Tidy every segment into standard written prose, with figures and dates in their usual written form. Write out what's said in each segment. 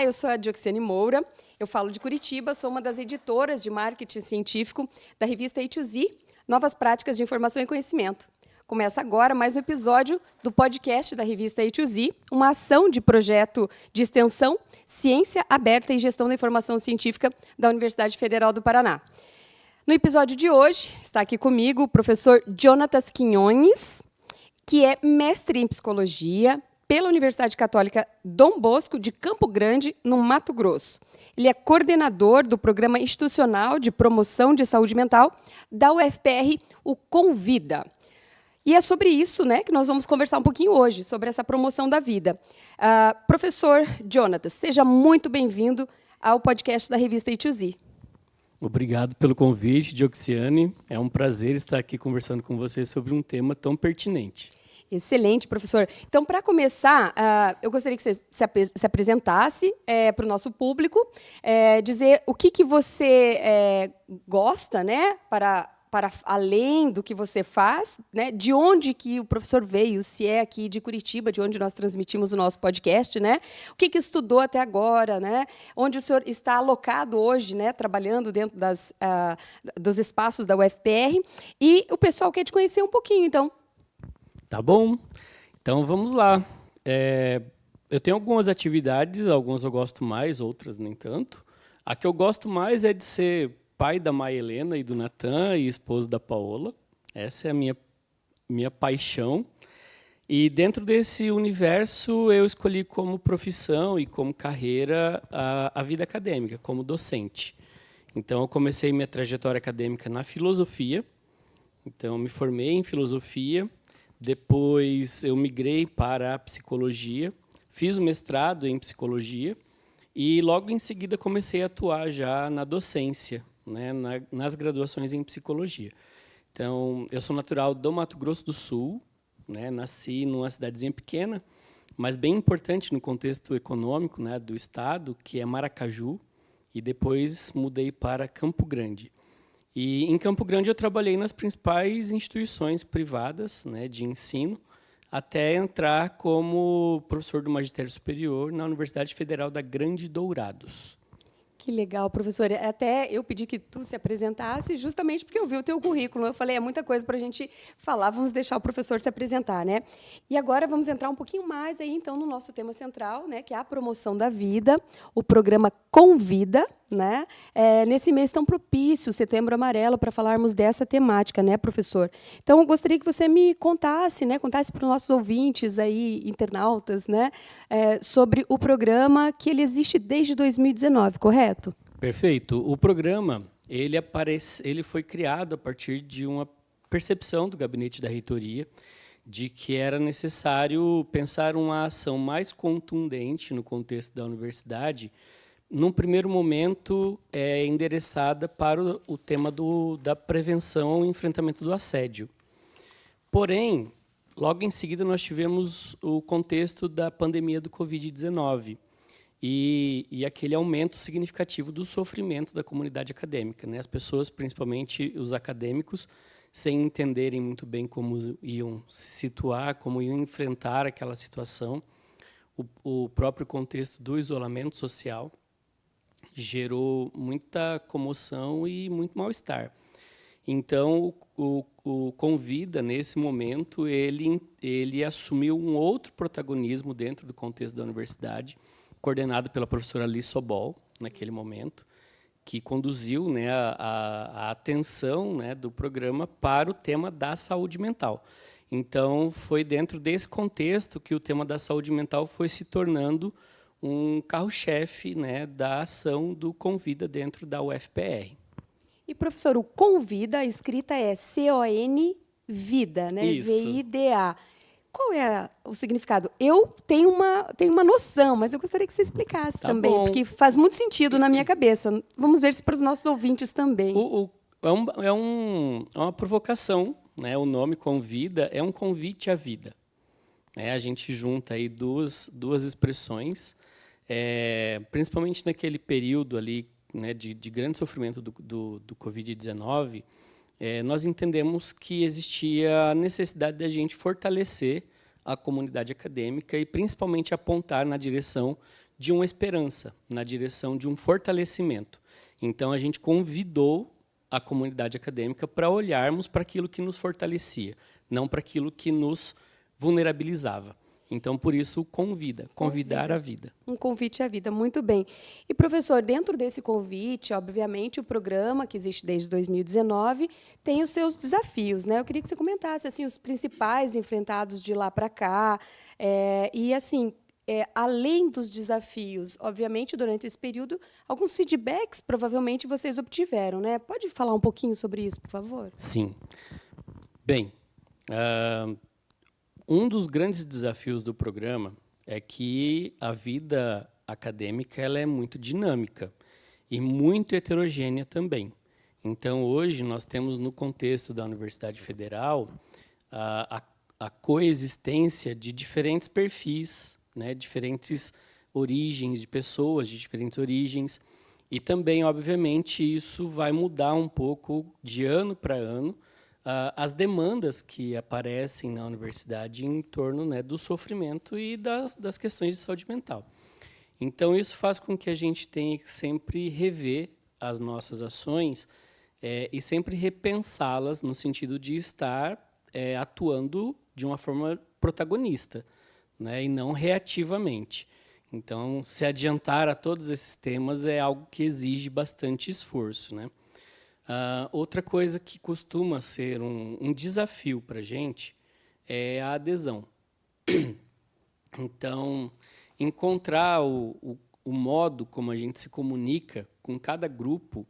Olá, eu sou a Dioxiane Moura, eu falo de Curitiba, sou uma das editoras de marketing científico da revista A2Z, Novas Práticas de Informação e Conhecimento. Começa agora mais um episódio do podcast da revista A2Z, uma ação de projeto de extensão, ciência aberta e gestão da informação científica da Universidade Federal do Paraná. No episódio de hoje, está aqui comigo o professor Jonatas Quinones, que é mestre em psicologia pela Universidade Católica Dom Bosco de Campo Grande, no Mato Grosso. Ele é coordenador do Programa Institucional de Promoção de Saúde Mental da UFPR, o Convida. E é sobre isso, né, que nós vamos conversar um pouquinho hoje, sobre essa promoção da vida. Professor Jonatas, seja muito bem-vindo ao podcast da revista A2Z. Obrigado pelo convite, Dioxiane. É um prazer estar aqui conversando com você sobre um tema tão pertinente. Excelente, professor. Então, para começar, eu gostaria que você se apresentasse para o nosso público, dizer o que você gosta, né, para além do que você faz, né, de onde que o professor veio, se é aqui de Curitiba, de onde nós transmitimos o nosso podcast, né, o que estudou até agora, né, onde o senhor está alocado hoje, né, trabalhando dentro dos espaços da UFPR, e o pessoal quer te conhecer um pouquinho, então. Tá bom. Então, vamos lá. Eu tenho algumas atividades, algumas eu gosto mais, outras nem tanto. A que eu gosto mais é de ser pai da Maia Helena e do Natan e esposo da Paola. Essa é a minha paixão. E dentro desse universo, eu escolhi como profissão e como carreira a vida acadêmica, como docente. Então, eu comecei minha trajetória acadêmica na filosofia. Então, eu me formei em filosofia. Depois, eu migrei para a psicologia. Fiz o mestrado em psicologia. E, logo em seguida, comecei a atuar já na docência, né, nas graduações em psicologia. Então, eu sou natural do Mato Grosso do Sul, né, nasci numa cidadezinha pequena, mas bem importante no contexto econômico, né, do estado, que é Maracaju, e depois mudei para Campo Grande. E em Campo Grande eu trabalhei nas principais instituições privadas, né, de ensino, até entrar como professor do magistério superior na Universidade Federal da Grande Dourados. Que legal, professor. Até eu pedi que tu se apresentasse justamente porque eu vi o teu currículo. Eu falei, é muita coisa para a gente falar, vamos deixar o professor se apresentar, né? E agora vamos entrar um pouquinho mais aí, então, no nosso tema central, né, que é a promoção da vida, o programa Convida, né? Nesse mês tão propício, Setembro Amarelo, para falarmos dessa temática, né, professor? Então, eu gostaria que você me contasse, né, contasse para os nossos ouvintes aí, internautas, né, sobre o programa, que ele existe desde 2019, correto? Perfeito. O programa ele foi criado a partir de uma percepção do gabinete da reitoria de que era necessário pensar uma ação mais contundente no contexto da universidade, num primeiro momento endereçada para o tema da prevenção e enfrentamento do assédio. Porém, logo em seguida nós tivemos o contexto da pandemia do Covid-19, e aquele aumento significativo do sofrimento da comunidade acadêmica, né? As pessoas, principalmente os acadêmicos, sem entenderem muito bem como iam se situar, como iam enfrentar aquela situação. O próprio contexto do isolamento social gerou muita comoção e muito mal-estar. Então, o Convida, nesse momento, ele assumiu um outro protagonismo dentro do contexto da universidade, coordenado pela professora Liz Sobol, naquele momento, que conduziu, né, a atenção, né, do programa para o tema da saúde mental. Então, foi dentro desse contexto que o tema da saúde mental foi se tornando um carro-chefe, né, da ação do Convida dentro da UFPR. E, professor, o Convida, a escrita é C-O-N-Vida, né? Isso. V-I-D-A. Qual é o significado? Eu tenho uma noção, mas eu gostaria que você explicasse também, bom. Porque faz muito sentido na minha cabeça. Vamos ver se para os nossos ouvintes também. É uma provocação, né? O nome Convida é um convite à vida. A gente junta aí duas expressões, principalmente naquele período ali, né, de grande sofrimento do Covid-19, nós entendemos que existia a necessidade de a gente fortalecer a comunidade acadêmica e, principalmente, apontar na direção de uma esperança, na direção de um fortalecimento. Então, a gente convidou a comunidade acadêmica para olharmos para aquilo que nos fortalecia, não para aquilo que nos vulnerabilizava. Então, por isso, convidar a vida. Um convite à vida, muito bem. E, professor, dentro desse convite, obviamente, o programa, que existe desde 2019, tem os seus desafios, né? Eu queria que você comentasse assim, os principais enfrentados de lá para cá. E, assim, além dos desafios, obviamente, durante esse período, alguns feedbacks provavelmente vocês obtiveram, né? Pode falar um pouquinho sobre isso, por favor? Sim. Bem, um dos grandes desafios do programa é que a vida acadêmica ela é muito dinâmica e muito heterogênea também. Então, hoje, nós temos, no contexto da Universidade Federal, a coexistência de diferentes perfis, né, diferentes origens, de pessoas de diferentes origens, e também, obviamente, isso vai mudar um pouco de ano para ano, as demandas que aparecem na universidade em torno, né, do sofrimento e das questões de saúde mental. Então, isso faz com que a gente tenha que sempre rever as nossas ações e sempre repensá-las no sentido de estar atuando de uma forma protagonista, né, e não reativamente. Então, se adiantar a todos esses temas é algo que exige bastante esforço, né? Outra coisa que costuma ser um desafio para a gente é a adesão. Então, encontrar o modo como a gente se comunica com cada grupo,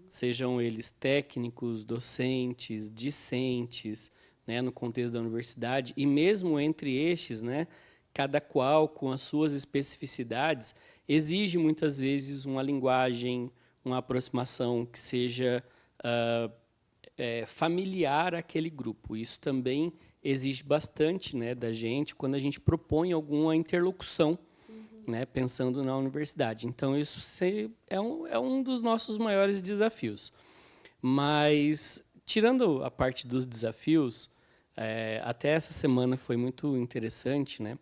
sejam eles técnicos, docentes, discentes, né, no contexto da universidade, e mesmo entre estes, né, cada qual com as suas especificidades, exige muitas vezes uma linguagem, uma aproximação que seja familiar àquele grupo. Isso também exige bastante, né, da gente quando a gente propõe alguma interlocução, né, pensando na universidade. Então, isso é um dos nossos maiores desafios. Mas, tirando a parte dos desafios, até essa semana foi muito interessante, né?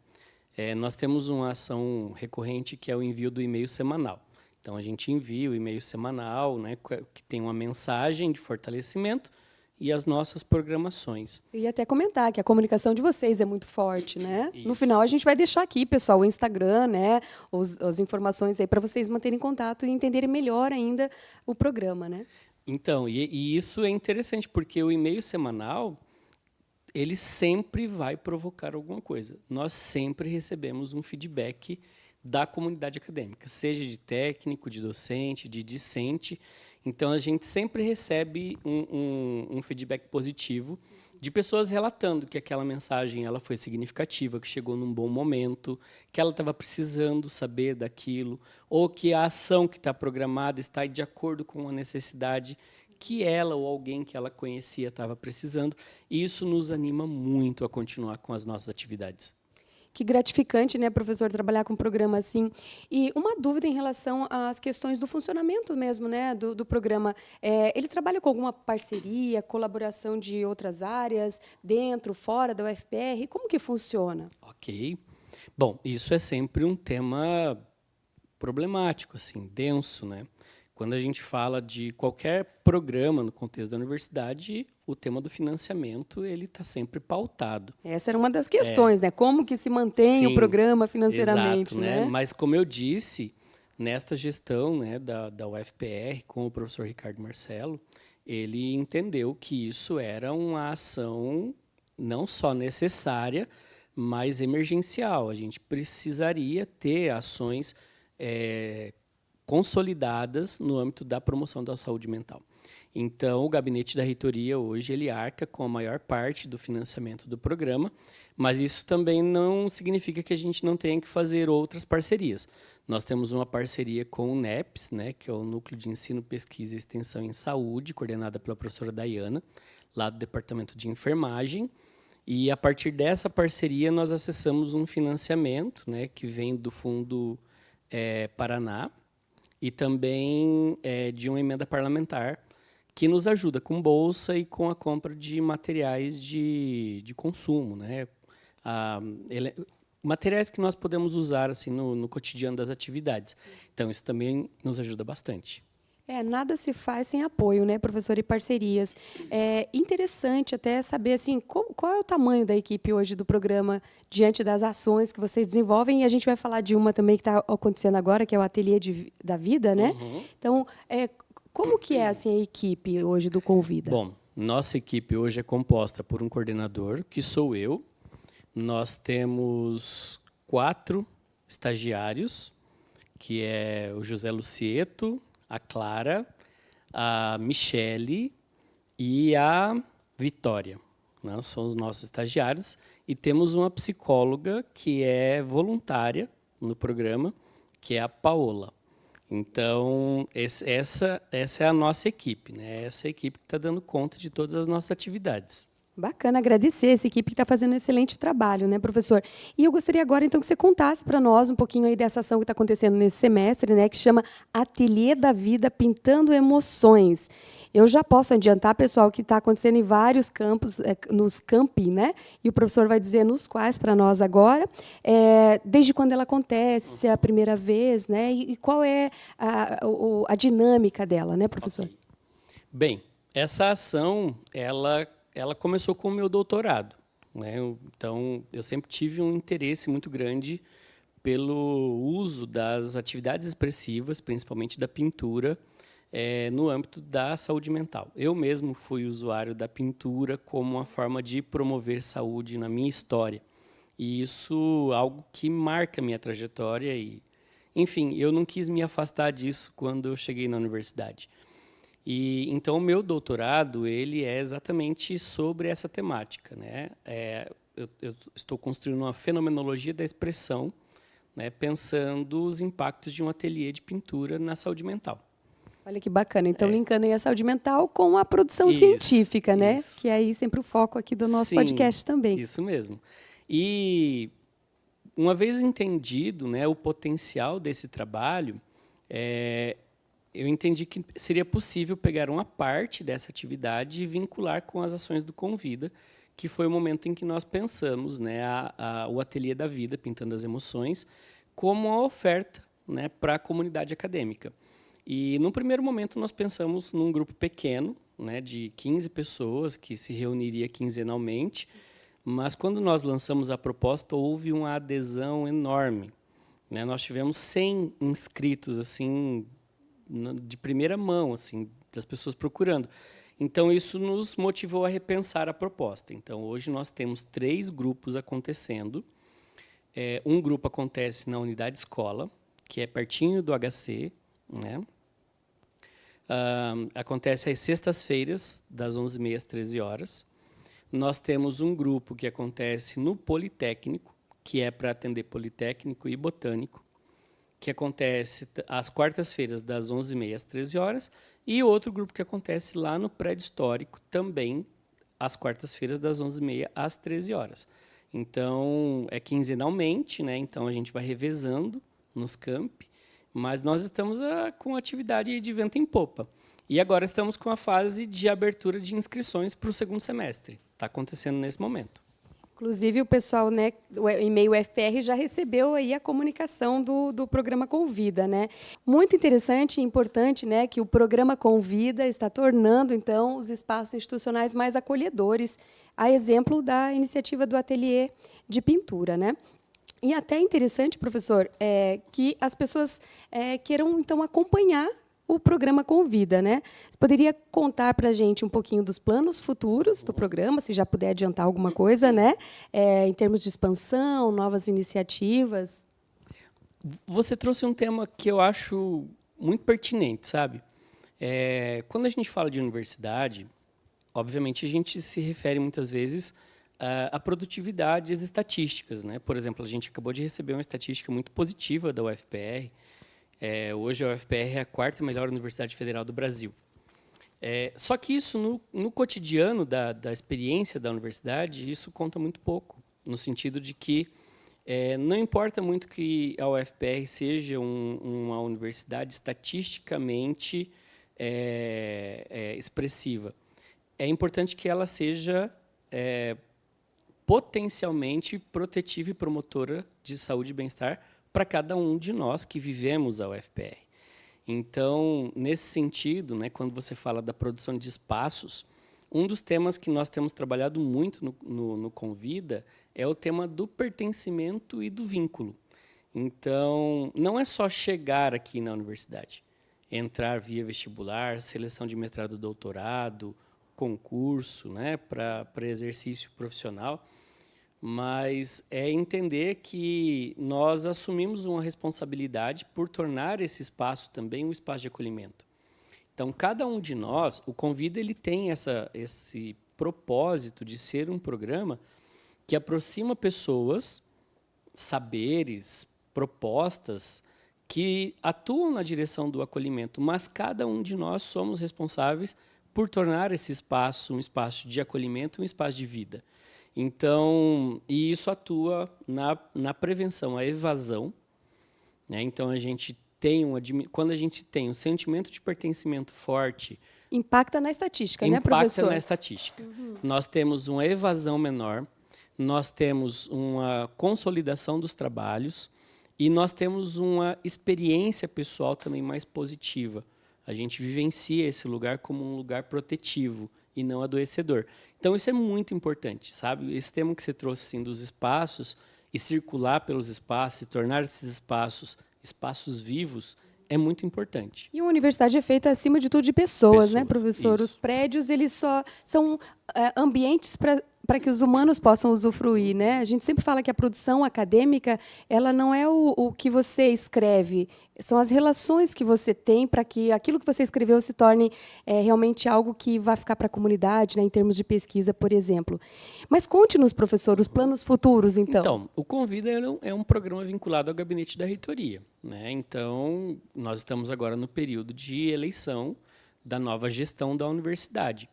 Nós temos uma ação recorrente que é o envio do e-mail semanal. Então, a gente envia o e-mail semanal, né, que tem uma mensagem de fortalecimento e as nossas programações. Eu ia até comentar que a comunicação de vocês é muito forte, né? Isso. No final, a gente vai deixar aqui, pessoal, o Instagram, né, as informações aí para vocês manterem contato e entenderem melhor ainda o programa, né? Então, e isso é interessante, porque o e-mail semanal, ele sempre vai provocar alguma coisa. Nós sempre recebemos um feedback da comunidade acadêmica, seja de técnico, de docente, de discente. Então, a gente sempre recebe um feedback positivo de pessoas relatando que aquela mensagem ela foi significativa, que chegou num bom momento, que ela estava precisando saber daquilo, ou que a ação que está programada está de acordo com a necessidade que ela ou alguém que ela conhecia estava precisando. E isso nos anima muito a continuar com as nossas atividades. Que gratificante, né, professor, trabalhar com um programa assim. E uma dúvida em relação às questões do funcionamento mesmo, né, do programa. Ele trabalha com alguma parceria, colaboração de outras áreas, dentro, fora da UFPR? Como que funciona? Ok. Bom, isso é sempre um tema problemático, assim, denso, né? Quando a gente fala de qualquer programa no contexto da universidade, o tema do financiamento ele está sempre pautado. Essa era uma das questões, né? Como que se mantém o programa financeiramente, exato, né? Mas, como eu disse, nesta gestão, né, da UFPR, com o professor Ricardo Marcelo, ele entendeu que isso era uma ação não só necessária, mas emergencial. A gente precisaria ter ações consolidadas no âmbito da promoção da saúde mental. Então, o gabinete da reitoria hoje ele arca com a maior parte do financiamento do programa, mas isso também não significa que a gente não tenha que fazer outras parcerias. Nós temos uma parceria com o NEPS, né, que é o Núcleo de Ensino, Pesquisa e Extensão em Saúde, coordenada pela professora Dayana, lá do Departamento de Enfermagem, e a partir dessa parceria nós acessamos um financiamento, né, que vem do Fundo Paraná, e também de uma emenda parlamentar que nos ajuda com bolsa e com a compra de materiais de consumo, né? materiais que nós podemos usar assim no cotidiano das atividades. Então, isso também nos ajuda bastante. Nada se faz sem apoio, né, professor, e parcerias. É interessante até saber assim, qual é o tamanho da equipe hoje do programa diante das ações que vocês desenvolvem. E a gente vai falar de uma também que está acontecendo agora, que é o Ateliê da Vida, né? Uhum. Então, como que é assim, a equipe hoje do Convida? Bom, nossa equipe hoje é composta por um coordenador, que sou eu. Nós temos 4 estagiários, que é o José Lucieto, a Clara, a Michele e a Vitória. Né? São os nossos estagiários. E temos uma psicóloga que é voluntária no programa, que é a Paola. Então, essa é a nossa equipe. Né? Essa é a equipe que está dando conta de todas as nossas atividades. Bacana, agradecer essa equipe que está fazendo um excelente trabalho, né, professor? E eu gostaria agora, então, que você contasse para nós um pouquinho aí dessa ação que está acontecendo nesse semestre, né, que se chama Ateliê da Vida Pintando Emoções. Eu já posso adiantar, pessoal, que está acontecendo em vários campos, nos campi, né? E o professor vai dizer nos quais para nós agora, desde quando ela acontece, se é a primeira vez, né? E qual é a dinâmica dela, né, professor? Okay. Bem, essa ação, ela começou com o meu doutorado. Né? Então, eu sempre tive um interesse muito grande pelo uso das atividades expressivas, principalmente da pintura, no âmbito da saúde mental. Eu mesmo fui usuário da pintura como uma forma de promover saúde na minha história. E isso é algo que marca a minha trajetória. E, enfim, eu não quis me afastar disso quando eu cheguei na universidade. E então o meu doutorado ele é exatamente sobre essa temática, né? Eu estou construindo uma fenomenologia da expressão, né? Pensando os impactos de um ateliê de pintura na saúde mental. Olha que bacana. Então, linkando aí a saúde mental com a produção Isso, científica, né? isso. Que é aí sempre o foco aqui do nosso Sim, podcast também. isso mesmo. E uma vez entendido, né, o potencial desse trabalho, eu entendi que seria possível pegar uma parte dessa atividade e vincular com as ações do Convida, que foi o momento em que nós pensamos, né, o Ateliê da Vida, Pintando as Emoções, como uma oferta, né, para a comunidade acadêmica. E, no primeiro momento, nós pensamos num grupo pequeno, né, de 15 pessoas, que se reuniria quinzenalmente, mas, quando nós lançamos a proposta, houve uma adesão enorme. Né? Nós tivemos 100 inscritos, assim, de primeira mão, assim, das pessoas procurando. Então, isso nos motivou a repensar a proposta. Então, hoje nós temos 3 grupos acontecendo. Um grupo acontece na unidade escola, que é pertinho do HC, né? Acontece às sextas-feiras, das 11h30 às 13h. Nós temos um grupo que acontece no Politécnico, que é para atender Politécnico e Botânico, que acontece às quartas-feiras, das 11h30 às 13h, e outro grupo que acontece lá no Prédio Histórico, também às quartas-feiras, das 11h30 às 13h. Então, é quinzenalmente, né? Então a gente vai revezando nos campi, mas nós estamos com atividade de vento em popa. E agora estamos com a fase de abertura de inscrições para o segundo semestre. Está acontecendo nesse momento. Inclusive, o pessoal, né, o e-mail UFR já recebeu aí a comunicação do programa Convida, né? Muito interessante e importante, né, que o programa Convida está tornando, então, os espaços institucionais mais acolhedores, a exemplo da iniciativa do Ateliê de Pintura, né? E até interessante, professor, que as pessoas queiram, então, acompanhar o programa Convida, né? Você poderia contar para a gente um pouquinho dos planos futuros do programa, se já puder adiantar alguma coisa, né? Em termos de expansão, novas iniciativas. Você trouxe um tema que eu acho muito pertinente, sabe? Quando a gente fala de universidade, obviamente a gente se refere muitas vezes à produtividade e às estatísticas, né? Por exemplo, a gente acabou de receber uma estatística muito positiva da UFPR. Hoje a UFPR é a 4ª melhor universidade federal do Brasil. Só que isso, no cotidiano da experiência da universidade, isso conta muito pouco, no sentido de que não importa muito que a UFPR seja uma universidade estatisticamente expressiva. É importante que ela seja potencialmente protetiva e promotora de saúde e bem-estar para cada um de nós que vivemos a UFPR. Então, nesse sentido, né, quando você fala da produção de espaços, um dos temas que nós temos trabalhado muito no Convida é o tema do pertencimento e do vínculo. Então, não é só chegar aqui na universidade, entrar via vestibular, seleção de mestrado e doutorado, concurso, né, para exercício profissional, mas é entender que nós assumimos uma responsabilidade por tornar esse espaço também um espaço de acolhimento. Então, cada um de nós, o Convida, ele tem esse propósito de ser um programa que aproxima pessoas, saberes, propostas que atuam na direção do acolhimento, mas cada um de nós somos responsáveis por tornar esse espaço um espaço de acolhimento, um espaço de vida. Então, e isso atua na prevenção à evasão, né? Então, quando a gente tem um sentimento de pertencimento forte... Impacta na estatística, né, professor? Impacta na estatística. Nós temos uma evasão menor, nós temos uma consolidação dos trabalhos e nós temos uma experiência pessoal também mais positiva. A gente vivencia esse lugar como um lugar protetivo e não adoecedor. Então, isso é muito importante, sabe? Esse tema que você trouxe assim, dos espaços e circular pelos espaços e tornar esses espaços vivos é muito importante. E uma universidade é feita, acima de tudo, de pessoas, né, professor? Isso. Os prédios, eles só são ambientes para que os humanos possam usufruir, né? A gente sempre fala que a produção acadêmica, ela não é o que você escreve, são as relações que você tem para que aquilo que você escreveu se torne realmente algo que vai ficar para a comunidade, né, em termos de pesquisa, por exemplo. Mas conte-nos, professor, os planos futuros, então. Então, o Convida é um programa vinculado ao gabinete da reitoria, né? Então, nós estamos agora no período de eleição da nova gestão da universidade.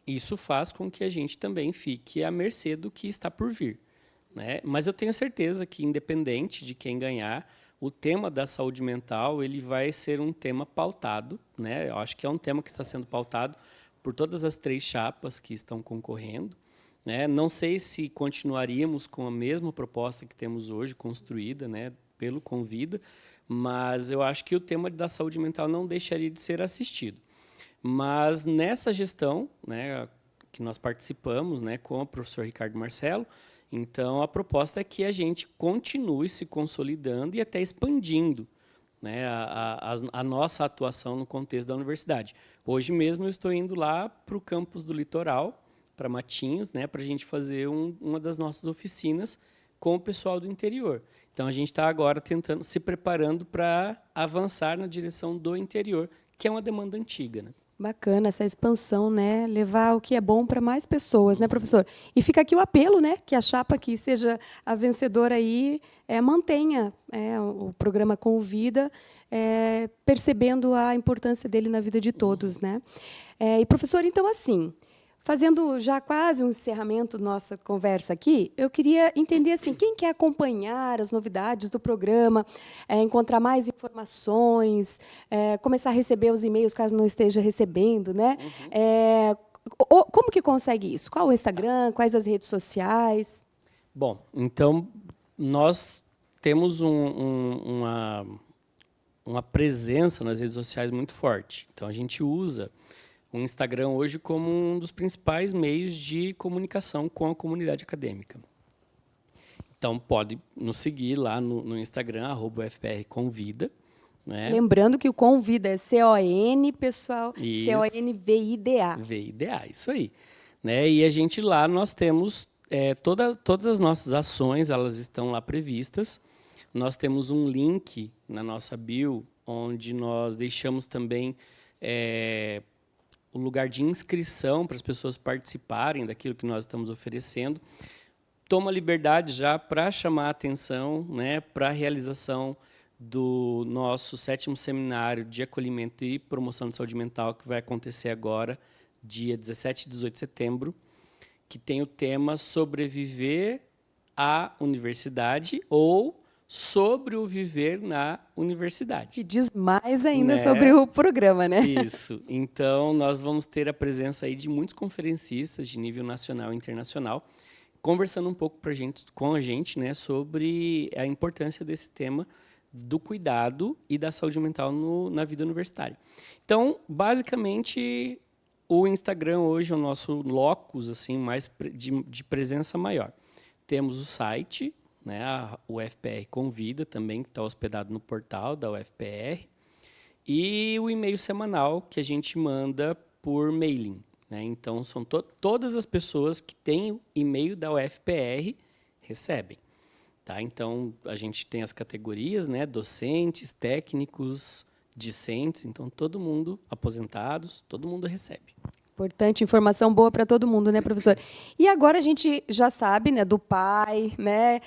Isso faz com que a gente também fique à mercê do que está por vir, né? Mas eu tenho certeza que, independente de quem ganhar, o tema da saúde mental ele vai ser um tema pautado, né? Eu acho que é um tema que está sendo pautado por todas as 3 chapas que estão concorrendo, né? Não sei se continuaríamos com a mesma proposta que temos hoje, construída, né, pelo Convida, mas eu acho que o tema da saúde mental não deixaria de ser assistido. Mas nessa gestão, né, que nós participamos, né, com o professor Ricardo Marcelo, então a proposta é que a gente continue se consolidando e até expandindo, né, a nossa atuação no contexto da universidade. Hoje mesmo eu estou indo lá para o campus do Litoral, para Matinhos, né, para a gente fazer uma das nossas oficinas com o pessoal do interior. Então a gente está agora se preparando para avançar na direção do interior, que é uma demanda antiga, né? Bacana essa expansão, né? Levar o que é bom para mais pessoas, né, professor? E fica aqui o apelo, né? Que a chapa que seja a vencedora aí mantenha o programa Convida, percebendo a importância dele na vida de todos, né? E professor, então assim, fazendo já quase um encerramento da nossa conversa aqui, eu queria entender assim, quem quer acompanhar as novidades do programa, encontrar mais informações, começar a receber os e-mails caso não esteja recebendo, né? Como que consegue isso? Qual o Instagram? Quais as redes sociais? Bom, então nós temos uma presença nas redes sociais muito forte. Então a gente usa o Instagram hoje como um dos principais meios de comunicação com a comunidade acadêmica. Então, pode nos seguir lá no Instagram, @UFPRconvida. Né? Lembrando que o Convida é C-O-N, pessoal, Isso. C-O-N-V-I-D-A. V-I-D-A, isso aí. Né? E a gente lá, nós temos todas as nossas ações, elas estão lá previstas. Nós temos um link na nossa bio, onde nós deixamos também o lugar de inscrição para as pessoas participarem daquilo que nós estamos oferecendo. Toma liberdade já para chamar a atenção, né, para a realização do nosso 7º seminário de acolhimento e promoção de saúde mental, que vai acontecer agora, dia 17 e 18 de setembro, que tem o tema Sobreviver à Universidade ou sobre o viver na universidade. Que diz mais ainda, né, sobre o programa, né? Isso. Então, nós vamos ter a presença aí de muitos conferencistas de nível nacional e internacional. conversando um pouco com a gente, né, sobre a importância desse tema do cuidado e da saúde mental na vida universitária. Então, basicamente, o Instagram hoje é o nosso locus assim, mais de presença maior. Temos o site, né, a UFPR Convida também, que está hospedado no portal da UFPR, e o e-mail semanal que a gente manda por mailing. Né? Então, são todas as pessoas que têm o e-mail da UFPR recebem. Tá? Então, a gente tem as categorias, né? Docentes, técnicos, discentes. Então, todo mundo, aposentados, todo mundo recebe. Importante, informação boa para todo mundo, né, professor? E agora a gente já sabe, né, do pai, né?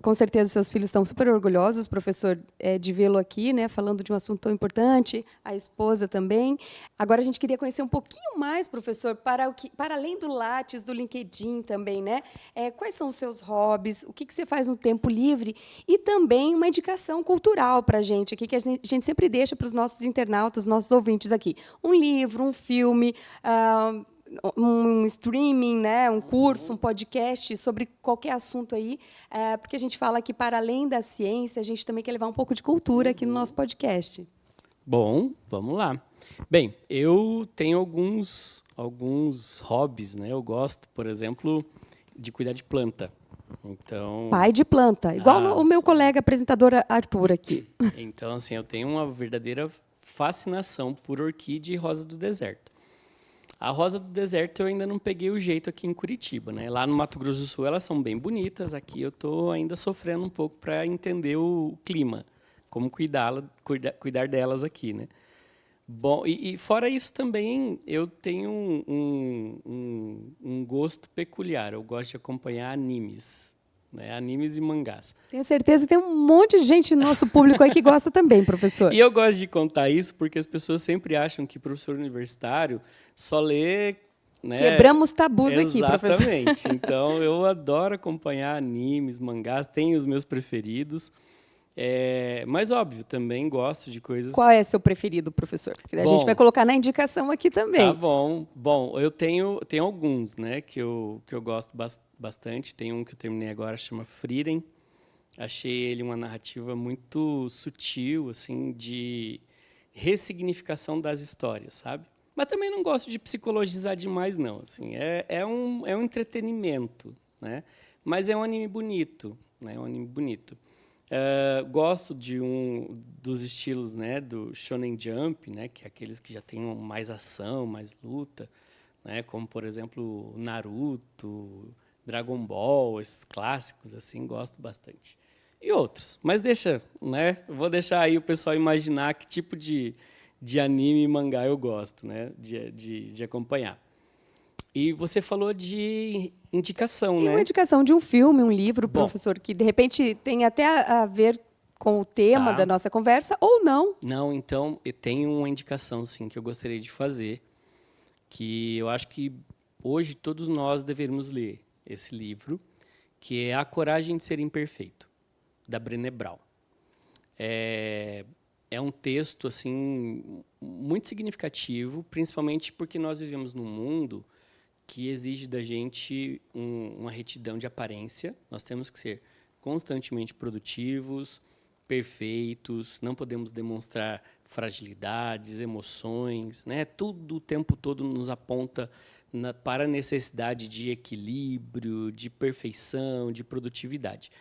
Com certeza seus filhos estão super orgulhosos, professor, de vê-lo aqui, né, falando de um assunto tão importante, a esposa também. Agora a gente queria conhecer um pouquinho mais, professor, para além do Lattes, do LinkedIn também, né? Quais são os seus hobbies? O que você faz no tempo livre? E também uma indicação cultural para a gente aqui, que a gente sempre deixa para os nossos internautas, nossos ouvintes aqui. Um livro, um filme, um streaming, né, um curso, um podcast sobre qualquer assunto aí, porque a gente fala que, para além da ciência, a gente também quer levar um pouco de cultura aqui no nosso podcast. Bom, vamos lá. Bem, eu tenho alguns hobbies, né? Eu gosto, por exemplo, de cuidar de planta. Então, Pai de planta, igual o meu colega apresentador Arthur aqui. Então, assim, eu tenho uma verdadeira fascinação por orquídea e rosa do deserto. A rosa do deserto eu ainda não peguei o jeito aqui em Curitiba, né? Lá no Mato Grosso do Sul elas são bem bonitas, aqui eu estou ainda sofrendo um pouco para entender o clima, como cuidar delas aqui, né? Bom, e fora isso também eu tenho um gosto peculiar, eu gosto de acompanhar animes, né? Animes e mangás. Tenho certeza que tem um monte de gente no nosso público aí que gosta também, professor. E eu gosto de contar isso porque as pessoas sempre acham que professor universitário só lê... Né? Quebramos tabus aqui, professor. Exatamente. Então, eu adoro acompanhar animes, mangás, tenho os meus preferidos. Mas, óbvio, também gosto de coisas... Qual é seu preferido, professor? Porque a gente vai colocar na indicação aqui também. Tá bom. Bom, eu tenho alguns, né, que eu gosto bastante. Tem um que eu terminei agora, chama Frieren. Achei ele uma narrativa muito sutil, assim, de ressignificação das histórias, sabe? Mas também não gosto de psicologizar demais, não. Assim, é um entretenimento, né? Mas é um anime bonito, né? É um anime bonito. Gosto dos estilos, né, do Shonen Jump, né, que é aqueles que já têm mais ação, mais luta, né, como, por exemplo, Naruto, Dragon Ball, esses clássicos, assim, gosto bastante. E outros. Mas né, vou deixar aí o pessoal imaginar que tipo de anime e mangá eu gosto, né, de acompanhar. E você falou de indicação, né? Uma indicação de um filme, um livro, professor, que de repente tem até a ver com o tema da nossa conversa, ou não. Não, então, eu tenho uma indicação, sim, que eu gostaria de fazer, que eu acho que hoje todos nós deveríamos ler esse livro, que é A Coragem de Ser Imperfeito, da Brené Brown. É um texto, assim, muito significativo, principalmente porque nós vivemos num mundo que exige da gente uma retidão de aparência. Nós temos que ser constantemente produtivos, perfeitos, não podemos demonstrar fragilidades, emoções, né? Tudo o tempo todo nos aponta para a necessidade de equilíbrio, de perfeição, de produtividade.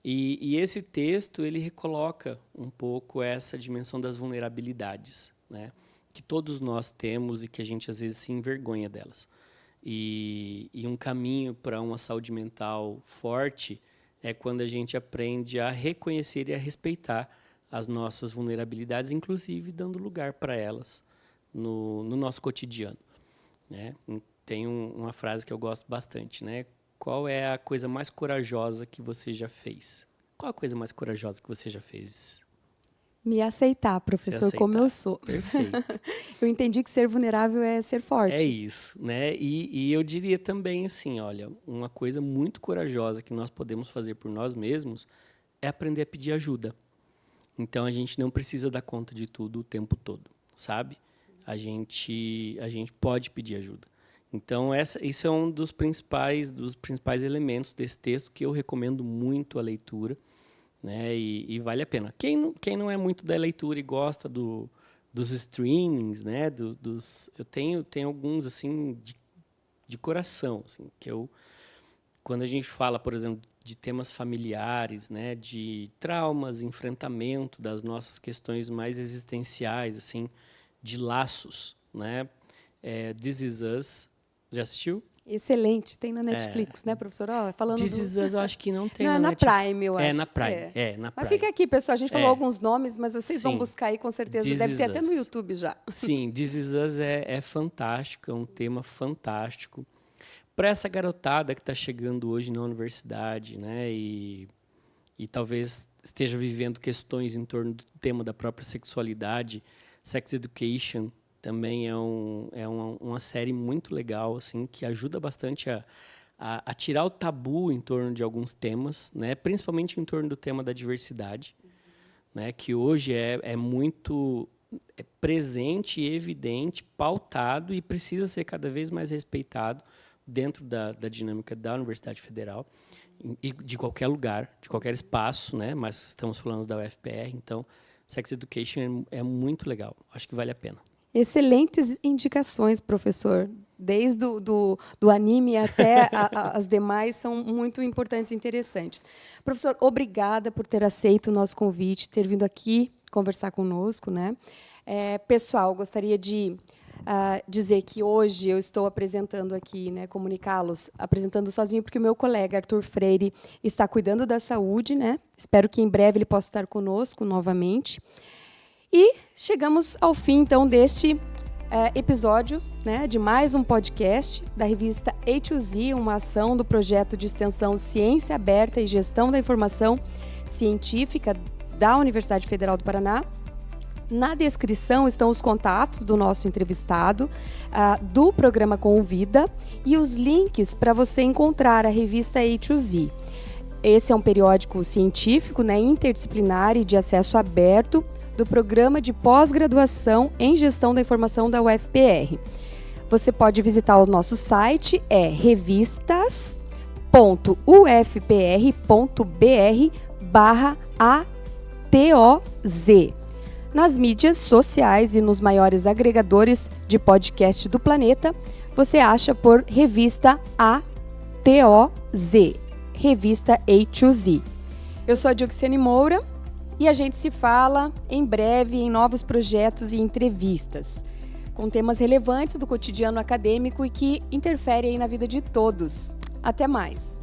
E esse texto ele recoloca um pouco essa dimensão das vulnerabilidades, né? Que todos nós temos e que a gente às vezes se envergonha delas. E um caminho para uma saúde mental forte é quando a gente aprende a reconhecer e a respeitar as nossas vulnerabilidades, inclusive dando lugar para elas no nosso cotidiano, né? Tem uma frase que eu gosto bastante, né? Qual é a coisa mais corajosa que você já fez? Qual a coisa mais corajosa que você já fez? Me aceitar, professor, como eu sou. Perfeito. Eu entendi que ser vulnerável é ser forte. É isso, né? E eu diria também assim, olha, uma coisa muito corajosa que nós podemos fazer por nós mesmos é aprender a pedir ajuda. Então a gente não precisa dar conta de tudo o tempo todo, sabe? A gente pode pedir ajuda. Então, isso é um dos principais elementos desse texto que eu recomendo muito a leitura, né? E vale a pena. Quem não é muito da leitura e gosta dos streamings, né? Eu tenho alguns assim de coração, assim, quando a gente fala, por exemplo, de temas familiares, né? De traumas, enfrentamento das nossas questões mais existenciais, assim, de laços, né? This Is Us. Já assistiu? Excelente, tem na Netflix, né, professor? Falando This Is Us, eu acho que não tem na Prime, eu acho. Na Prime, na Prime. Mas fica aqui, pessoal, a gente falou alguns nomes, mas vocês vão buscar aí, com certeza. This Deve Is ter até no Us. YouTube já. Sim, This Is Us é fantástico, é um tema fantástico. Para essa garotada que está chegando hoje na universidade, né, e talvez esteja vivendo questões em torno do tema da própria sexualidade, Sex Education também é uma série muito legal, assim, que ajuda bastante a tirar o tabu em torno de alguns temas, né, principalmente em torno do tema da diversidade, né, que hoje é muito presente, evidente, pautado e precisa ser cada vez mais respeitado dentro da dinâmica da Universidade Federal e de qualquer lugar, de qualquer espaço, né, mas estamos falando da UFPR, então Sex Education é muito legal, acho que vale a pena. Excelentes indicações, professor. Desde do anime até as demais são muito importantes e interessantes. Professor, obrigada por ter aceito o nosso convite, ter vindo aqui conversar conosco, né? Pessoal, gostaria de dizer que hoje eu estou apresentando aqui, né, comunicá-los, apresentando sozinho, porque o meu colega Arthur Freire está cuidando da saúde, né? Espero que em breve ele possa estar conosco novamente. E chegamos ao fim, então, deste episódio, né, de mais um podcast da revista A2Z, uma ação do projeto de extensão Ciência Aberta e Gestão da Informação Científica da Universidade Federal do Paraná. Na descrição estão os contatos do nosso entrevistado, do programa Convida e os links para você encontrar a revista A2Z. Esse é um periódico científico, né, interdisciplinar e de acesso aberto do Programa de Pós-Graduação em Gestão da Informação da UFPR. Você pode visitar o nosso site, revistas.ufpr.br/ATOZ. Nas mídias sociais e nos maiores agregadores de podcast do planeta, você acha por Revista ATOZ, Revista A2Z. Eu sou a Dioxiane Moura e a gente se fala em breve em novos projetos e entrevistas, com temas relevantes do cotidiano acadêmico e que interferem aí na vida de todos. Até mais!